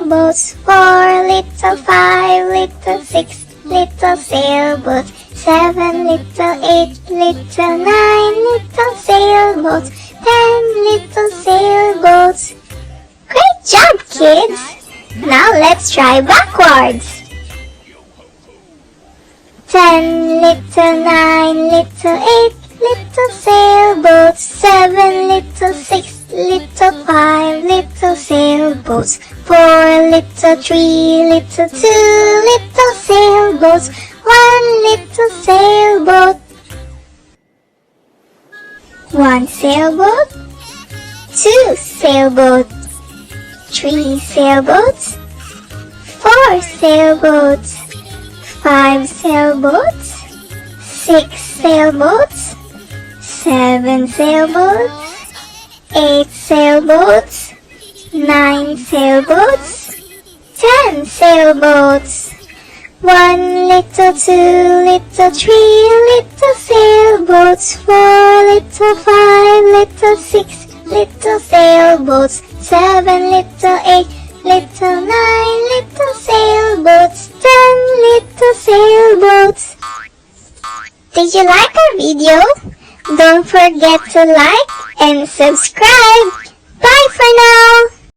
sailboats, 4 little, 5 little, 6 little sailboats, 7 little, 8 little, 9 little sailboats, 10 little sailboats. Great job, kids! Now let's try backwards. 10 little, 9 little, 8 little sailboats, 7 little, 6 little, 5 little sailboats, 4 little, 3 little, 2 little sailboats, 1 little sailboat. 1 sailboat, 2 sailboats, 3 sailboats, 4 sailboats, 5 sailboats, 6 sailboats, 7 sailboats, 8 sailboats, 9 sailboats, 10 sailboats. 1 little, 2 little, 3 little sailboats, 4 little, 5 little, 6 little sailboats, 7 little, 8 little, 9 little sailboats, 10 little sailboats. Did you like our video? Don't forget to like and subscribe. Bye for now!